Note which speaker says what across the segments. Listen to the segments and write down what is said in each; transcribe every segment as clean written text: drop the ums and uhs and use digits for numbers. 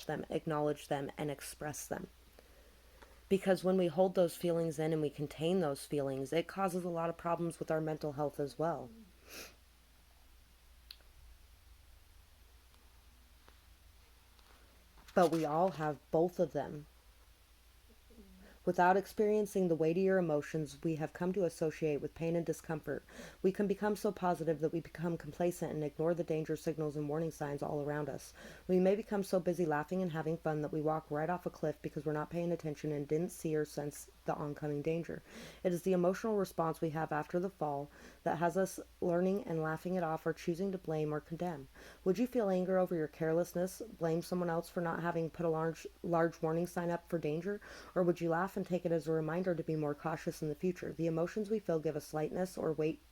Speaker 1: them, acknowledge them, and express them. Because when we hold those feelings in and we contain those feelings, it causes a lot of problems with our mental health as well. But we all have both of them. Without experiencing the weightier emotions we have come to associate with pain and discomfort, we can become so positive that we become complacent and ignore the danger signals and warning signs all around us. We may become so busy laughing and having fun that we walk right off a cliff because we're not paying attention and didn't see or sense the oncoming danger. It is the emotional response we have after the fall that has us learning and laughing it off or choosing to blame or condemn. Would you feel anger over your carelessness, blame someone else for not having put a large warning sign up for danger, or would you laugh and take it as a reminder to be more cautious in the future? The emotions we feel give us lightness or weight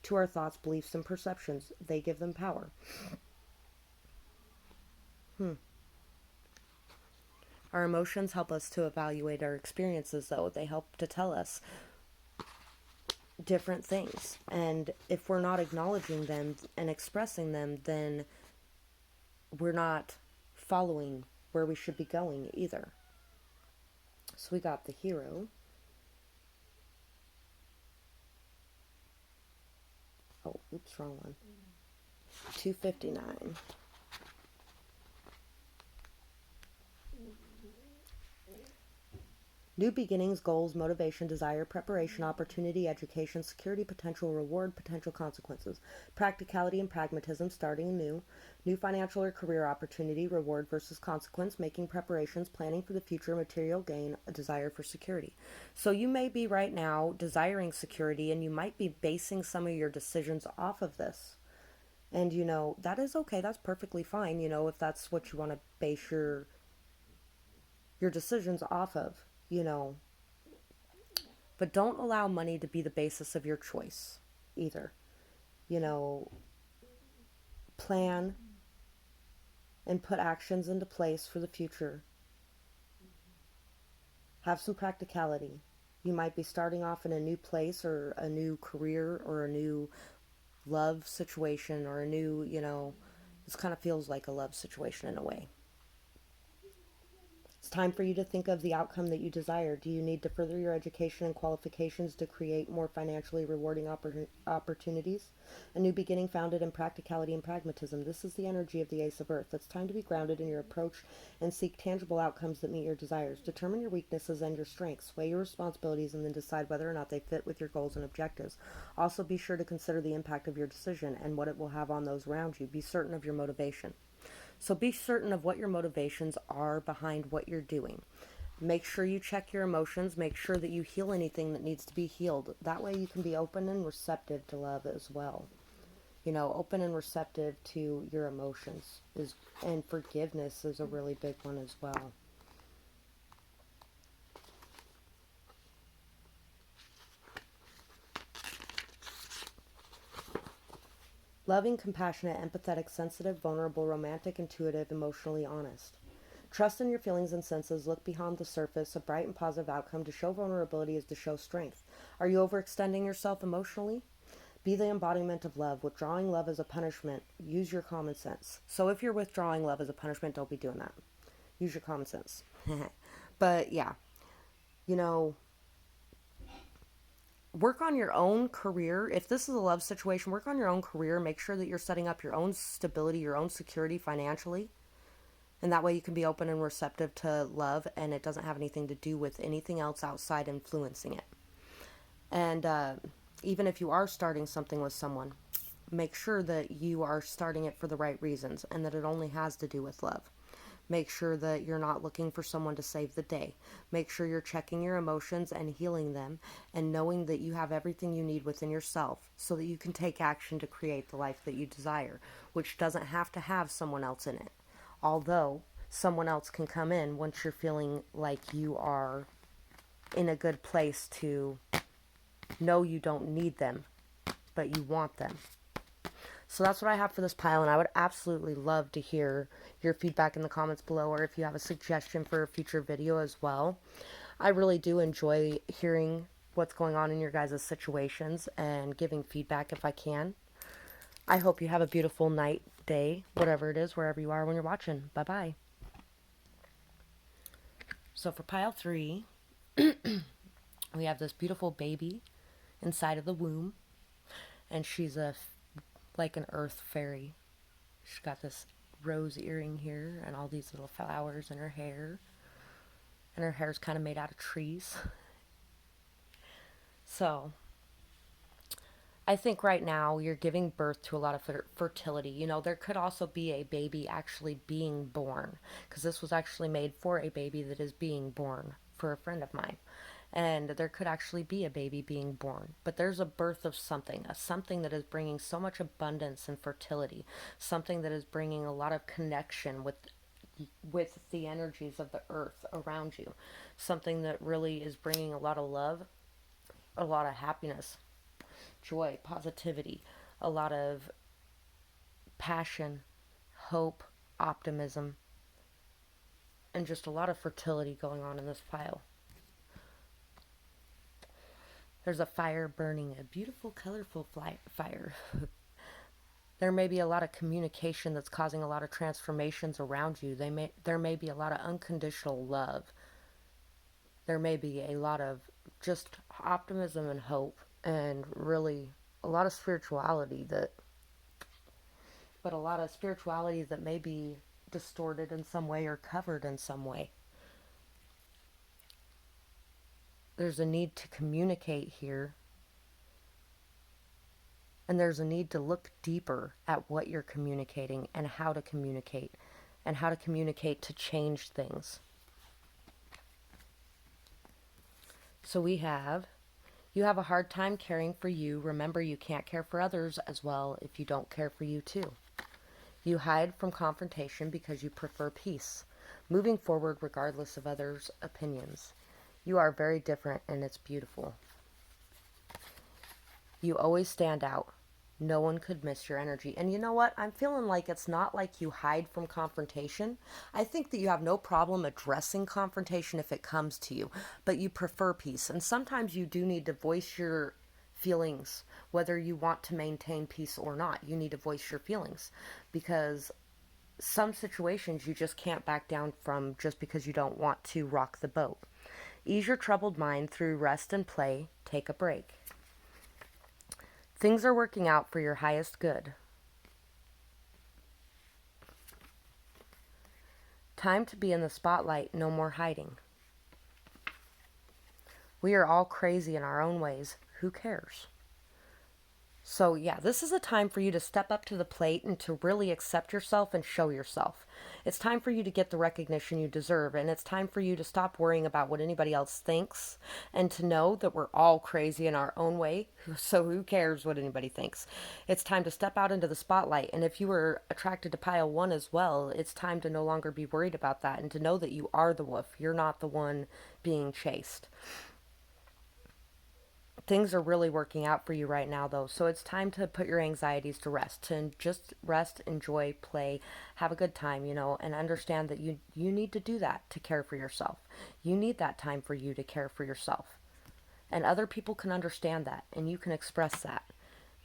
Speaker 1: to our thoughts, beliefs, and perceptions. They give them power. Our emotions help us to evaluate our experiences, though. They help to tell us different things. And if we're not acknowledging them and expressing them, then we're not following where we should be going either. So we got the hero. Oh, oops, wrong one. 259. New beginnings, goals, motivation, desire, preparation, opportunity, education, security, potential reward, potential consequences, practicality and pragmatism, starting anew, new financial or career opportunity, reward versus consequence, making preparations, planning for the future, material gain, a desire for security. So you may be right now desiring security, and you might be basing some of your decisions off of this. And that is okay. That's perfectly fine, if that's what you want to base your decisions off of, you know. But don't allow money to be the basis of your choice either. You know, plan and put actions into place for the future. Have some practicality. You might be starting off in a new place or a new career or a new love situation or a new, this kind of feels like a love situation in a way. It's time for you to think of the outcome that you desire. Do you need to further your education and qualifications to create more financially rewarding opportunities? A new beginning founded in practicality and pragmatism. This is the energy of the Ace of Earth. It's time to be grounded in your approach and seek tangible outcomes that meet your desires. Determine your weaknesses and your strengths. Weigh your responsibilities and then decide whether or not they fit with your goals and objectives. Also, be sure to consider the impact of your decision and what it will have on those around you. Be certain of your motivation. So be certain of what your motivations are behind what you're doing. Make sure you check your emotions. Make sure that you heal anything that needs to be healed. That way you can be open and receptive to love as well. Open and receptive to your emotions and forgiveness is a really big one as well. Loving, compassionate, empathetic, sensitive, vulnerable, romantic, intuitive, emotionally honest. Trust in your feelings and senses. Look beyond the surface. A bright and positive outcome. To show vulnerability is to show strength. Are you overextending yourself emotionally? Be the embodiment of love. Withdrawing love as a punishment. Use your common sense. So if you're withdrawing love as a punishment, don't be doing that. Use your common sense. But yeah, you know, work on your own career. If this is a love situation, work on your own career. Make sure that you're setting up your own stability, your own security financially. And that way you can be open and receptive to love, and it doesn't have anything to do with anything else outside influencing it. And even if you are starting something with someone, make sure that you are starting it for the right reasons and that it only has to do with love. Make sure that you're not looking for someone to save the day. Make sure you're checking your emotions and healing them and knowing that you have everything you need within yourself so that you can take action to create the life that you desire, which doesn't have to have someone else in it. Although someone else can come in once you're feeling like you are in a good place to know you don't need them, but you want them. So that's what I have for this pile, and I would absolutely love to hear your feedback in the comments below, or if you have a suggestion for a future video as well. I really do enjoy hearing what's going on in your guys' situations and giving feedback if I can. I hope you have a beautiful night, day, whatever it is, wherever you are when you're watching. Bye-bye. So for pile 3, we have this beautiful baby inside of the womb, and she's like an earth fairy. She's got this rose earring here and all these little flowers in her hair, and her hair's kind of made out of trees. So I think right now you're giving birth to a lot of fertility. You know, there could also be a baby actually being born, because this was actually made for a baby that is being born for a friend of mine. And there could actually be a baby being born. But there's a birth of something, something that is bringing so much abundance and fertility, something that is bringing a lot of connection with the energies of the earth around you, something that really is bringing a lot of love, a lot of happiness, joy, positivity, a lot of passion, hope, optimism, and just a lot of fertility going on in this pile. There's a fire burning, a beautiful, colorful fire. There may be a lot of communication that's causing a lot of transformations around you. There may be a lot of unconditional love. There may be a lot of just optimism and hope, and really a lot of spirituality but a lot of spirituality that may be distorted in some way or covered in some way. There's a need to communicate here, and there's a need to look deeper at what you're communicating and how to communicate to change things. So you have a hard time caring for you. Remember, you can't care for others as well if you don't care for you too. You hide from confrontation because you prefer peace, moving forward regardless of others' opinions. You are very different, and it's beautiful. You always stand out. No one could miss your energy. And you know what? I'm feeling like it's not like you hide from confrontation. I think that you have no problem addressing confrontation if it comes to you, but you prefer peace. And sometimes you do need to voice your feelings, whether you want to maintain peace or not. You need to voice your feelings, because some situations you just can't back down from just because you don't want to rock the boat. Ease your troubled mind through rest and play. Take a break. Things are working out for your highest good. Time to be in the spotlight, no more hiding. We are all crazy in our own ways. Who cares? So yeah, this is a time for you to step up to the plate and to really accept yourself and show yourself. It's time for you to get the recognition you deserve, and it's time for you to stop worrying about what anybody else thinks, and to know that we're all crazy in our own way, so who cares what anybody thinks. It's time to step out into the spotlight, and if you were attracted to pile 1 as well, it's time to no longer be worried about that, and to know that you are the wolf. You're not the one being chased. Things are really working out for you right now, though, so it's time to put your anxieties to rest, to just rest, enjoy, play, have a good time, and understand that you need to do that to care for yourself. You need that time for you to care for yourself, and other people can understand that, and you can express that.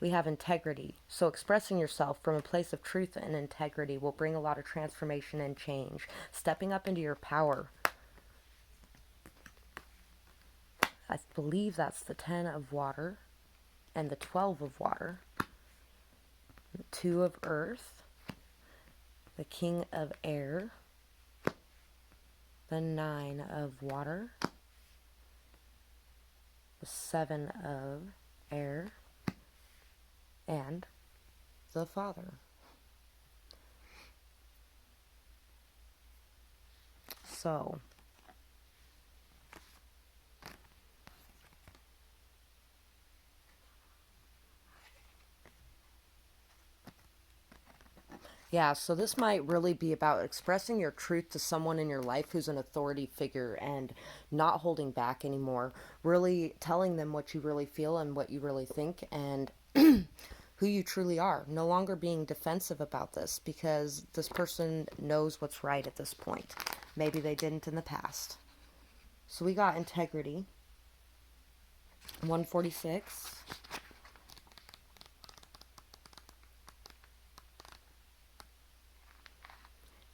Speaker 1: We have integrity, so expressing yourself from a place of truth and integrity will bring a lot of transformation and change. Stepping up into your power. I believe that's the 10 of water and the 12 of water, the 2 of earth, the king of air, the 9 of water, the 7 of air, and the Father. So yeah, so this might really be about expressing your truth to someone in your life who's an authority figure, and not holding back anymore. Really telling them what you really feel and what you really think, and who you truly are. No longer being defensive about this, because this person knows what's right at this point. Maybe they didn't in the past. So we got integrity. 146.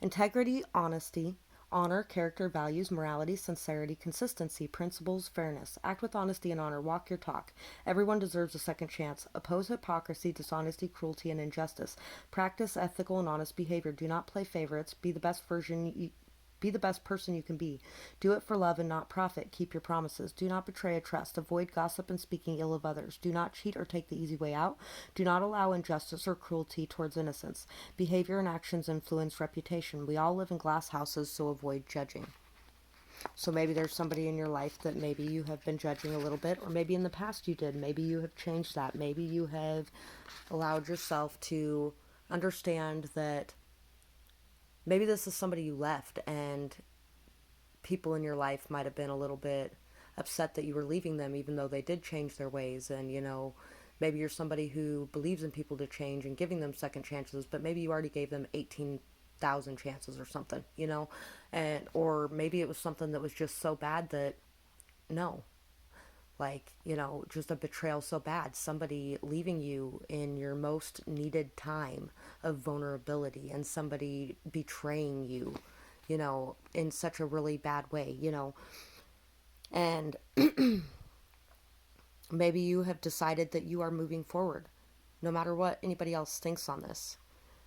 Speaker 1: Integrity, honesty, Honor, character, values, morality, sincerity, consistency, principles, fairness. Act with honesty and honor. Walk your talk. Everyone deserves a second chance. Oppose hypocrisy, dishonesty, cruelty, and injustice. Practice ethical and honest behavior. Do not play favorites. Be the best person you can be. Do it for love and not profit. Keep your promises. Do not betray a trust. Avoid gossip and speaking ill of others. Do not cheat or take the easy way out. Do not allow injustice or cruelty towards innocents. Behavior and actions influence reputation. We all live in glass houses, so avoid judging. So maybe there's somebody in your life that maybe you have been judging a little bit, or maybe in the past you did. Maybe you have changed that. Maybe you have allowed yourself to understand that maybe this is somebody you left, and people in your life might have been a little bit upset that you were leaving them, even though they did change their ways. And, maybe you're somebody who believes in people to change and giving them second chances, but maybe you already gave them 18,000 chances or something, and, or maybe it was something that was just so bad that, no, like, just a betrayal so bad, somebody leaving you in your most needed time of vulnerability, and somebody betraying you, in such a really bad way, and maybe you have decided that you are moving forward no matter what anybody else thinks on this,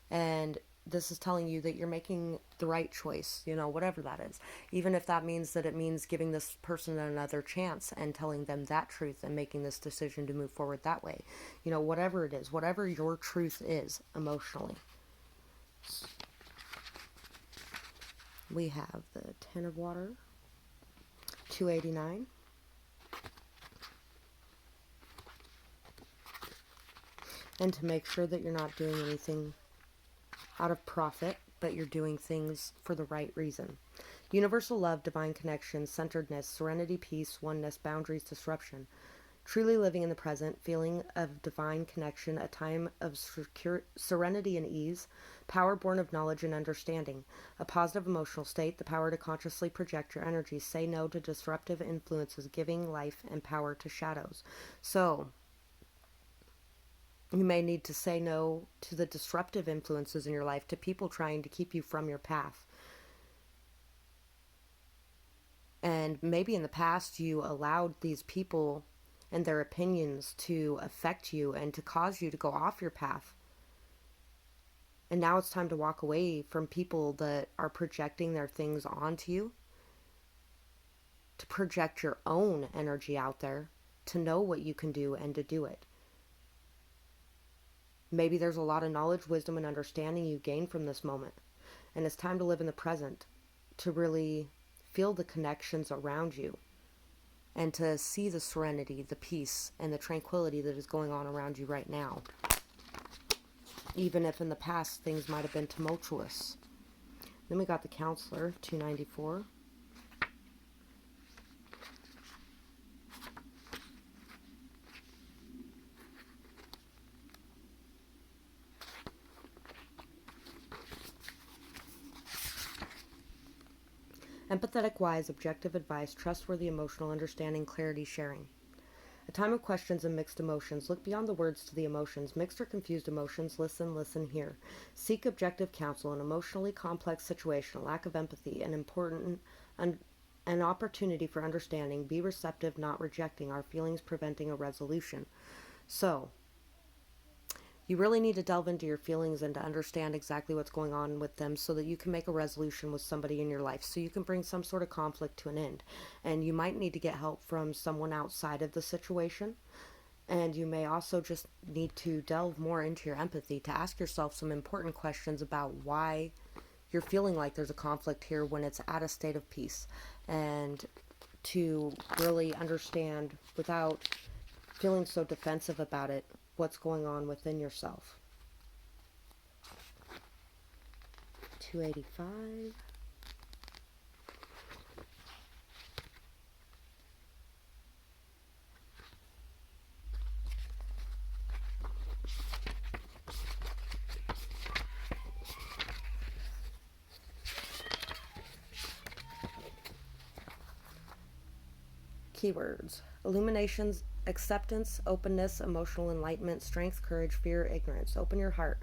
Speaker 1: and this is telling you that you're making the right choice, whatever that is. Even if that means that it means giving this person another chance and telling them that truth and making this decision to move forward that way. Whatever it is, whatever your truth is emotionally. We have the 10 of water, 289. And to make sure that you're not doing anything out of profit, but you're doing things for the right reason. Universal love, divine connection, centeredness, serenity, peace, oneness, boundaries, disruption. Truly living in the present, feeling of divine connection, a time of serenity and ease, power born of knowledge and understanding, a positive emotional state, the power to consciously project your energy, say no to disruptive influences, giving life and power to shadows. So, you may need to say no to the disruptive influences in your life, to people trying to keep you from your path. And maybe in the past you allowed these people and their opinions to affect you and to cause you to go off your path. And now it's time to walk away from people that are projecting their things onto you, to project your own energy out there, to know what you can do and to do it. Maybe there's a lot of knowledge, wisdom, and understanding you gain from this moment. And it's time to live in the present, to really feel the connections around you, and to see the serenity, the peace, and the tranquility that is going on around you right now. Even if in the past things might have been tumultuous. Then we got the Counselor, 294. Empathetic, wise, objective advice, trustworthy, emotional understanding, clarity, sharing. A time of questions and mixed emotions. Look beyond the words to the emotions. Mixed or confused emotions. Listen, hear. Seek objective counsel. An emotionally complex situation. A lack of empathy. An opportunity for understanding. Be receptive, not rejecting. Our feelings preventing a resolution. So, you really need to delve into your feelings and to understand exactly what's going on with them so that you can make a resolution with somebody in your life, so you can bring some sort of conflict to an end. And you might need to get help from someone outside of the situation. And you may also just need to delve more into your empathy, to ask yourself some important questions about why you're feeling like there's a conflict here when it's at a state of peace. And to really understand, without feeling so defensive about it, what's going on within yourself. 285. Keywords: illuminations, acceptance, openness, emotional enlightenment, strength, courage, fear, ignorance. Open your heart.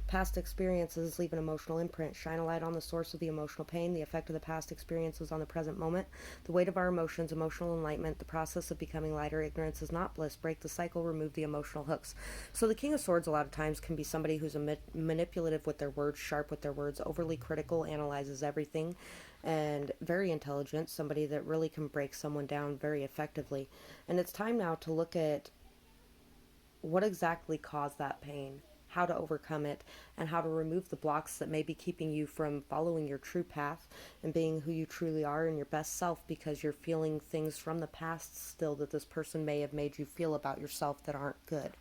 Speaker 1: Past experiences leave an emotional imprint. Shine a light on the source of the emotional pain, the effect of the past experiences on the present moment, the weight of our emotions, emotional enlightenment, the process of becoming lighter. Ignorance is not bliss. Break the cycle, remove the emotional hooks. So the King of Swords a lot of times can be somebody who's manipulative with their words, sharp with their words, overly critical, analyzes everything, and very intelligent, somebody that really can break someone down very effectively. And it's time now to look at what exactly caused that pain, how to overcome it, and how to remove the blocks that may be keeping you from following your true path and being who you truly are and your best self, because you're feeling things from the past still that this person may have made you feel about yourself that aren't good.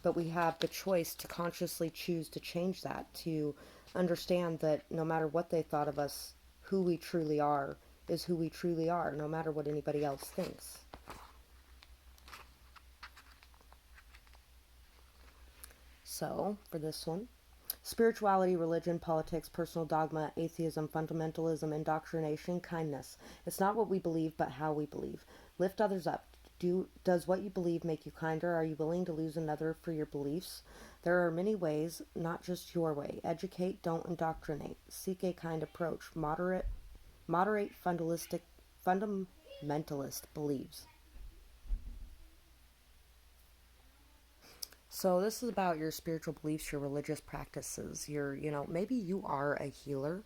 Speaker 1: But we have the choice to consciously choose to change that, to understand that no matter what they thought of us, who we truly are is who we truly are, no matter what anybody else thinks. So, for this one, spirituality, religion, politics, personal dogma, atheism, fundamentalism, indoctrination, kindness. It's not what we believe, but how we believe. Lift others up. Does what you believe make you kinder? Are you willing to lose another for your beliefs? There are many ways, not just your way. Educate, don't indoctrinate. Seek a kind approach. Moderate fundamentalist beliefs. So this is about your spiritual beliefs, your religious practices. Maybe you are a healer.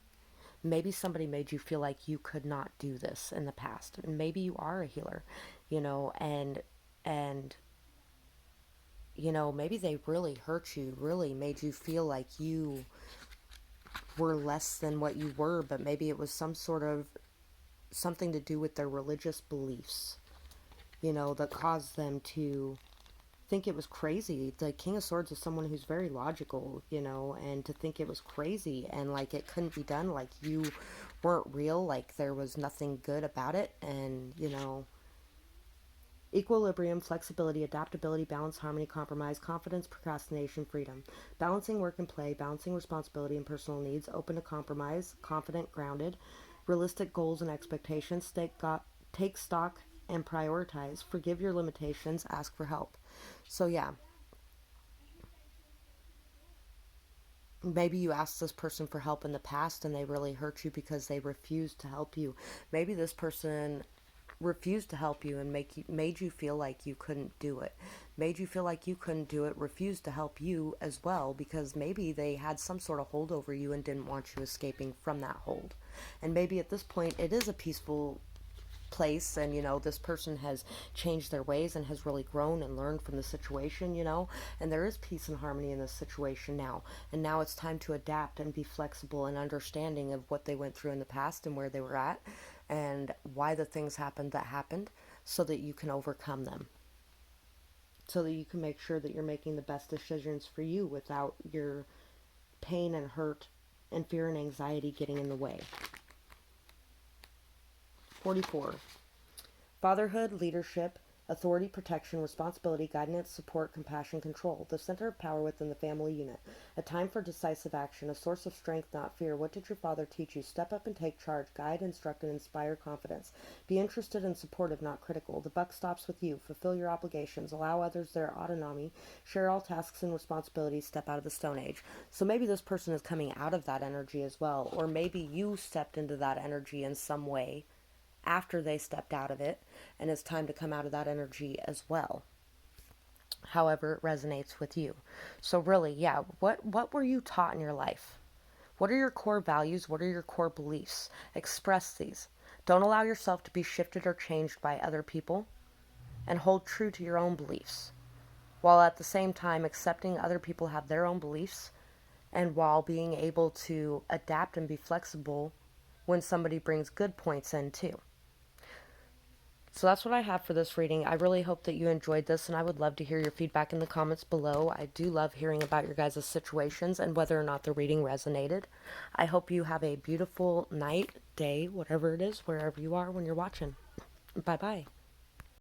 Speaker 1: Maybe somebody made you feel like you could not do this in the past. And maybe you are a healer, and maybe they really hurt you, really made you feel like you were less than what you were, but maybe it was some sort of something to do with their religious beliefs, that caused them to think it was crazy. The King of Swords is someone who's very logical, and to think it was crazy and like it couldn't be done, like you weren't real, like there was nothing good about it, and equilibrium, flexibility, adaptability, balance, harmony, compromise, confidence, procrastination, freedom. Balancing work and play, balancing responsibility and personal needs, open to compromise, confident, grounded, realistic goals and expectations, take stock and prioritize, forgive your limitations, ask for help. So yeah, maybe you asked this person for help in the past and they really hurt you because they refused to help you. Maybe this person refused to help you and made you feel like you couldn't do it. Made you feel like you couldn't do it, refused to help you as well, because maybe they had some sort of hold over you and didn't want you escaping from that hold. And maybe at this point it is a peaceful place, and this person has changed their ways and has really grown and learned from the situation, and there is peace and harmony in this situation now. And now it's time to adapt and be flexible and understanding of what they went through in the past and where they were at and why the things happened that happened, so that you can overcome them, so that you can make sure that you're making the best decisions for you without your pain and hurt and fear and anxiety getting in the way. 44. Fatherhood, leadership, authority, protection, responsibility, guidance, support, compassion, control. The center of power within the family unit. A time for decisive action, a source of strength, not fear. What did your father teach you? Step up and take charge. Guide, instruct, and inspire confidence. Be interested and supportive, not critical. The buck stops with you. Fulfill your obligations. Allow others their autonomy. Share all tasks and responsibilities. Step out of the Stone Age. So maybe this person is coming out of that energy as well. Or maybe you stepped into that energy in some way after they stepped out of it, and it's time to come out of that energy as well. However, it resonates with you. So really, yeah, what were you taught in your life? What are your core values? What are your core beliefs? Express these. Don't allow yourself to be shifted or changed by other people, and hold true to your own beliefs, while at the same time accepting other people have their own beliefs, and while being able to adapt and be flexible when somebody brings good points in too. So that's what I have for this reading. I really hope that you enjoyed this, and I would love to hear your feedback in the comments below. I do love hearing about your guys' situations and whether or not the reading resonated. I hope you have a beautiful night, day, whatever it is, wherever you are when you're watching. Bye-bye.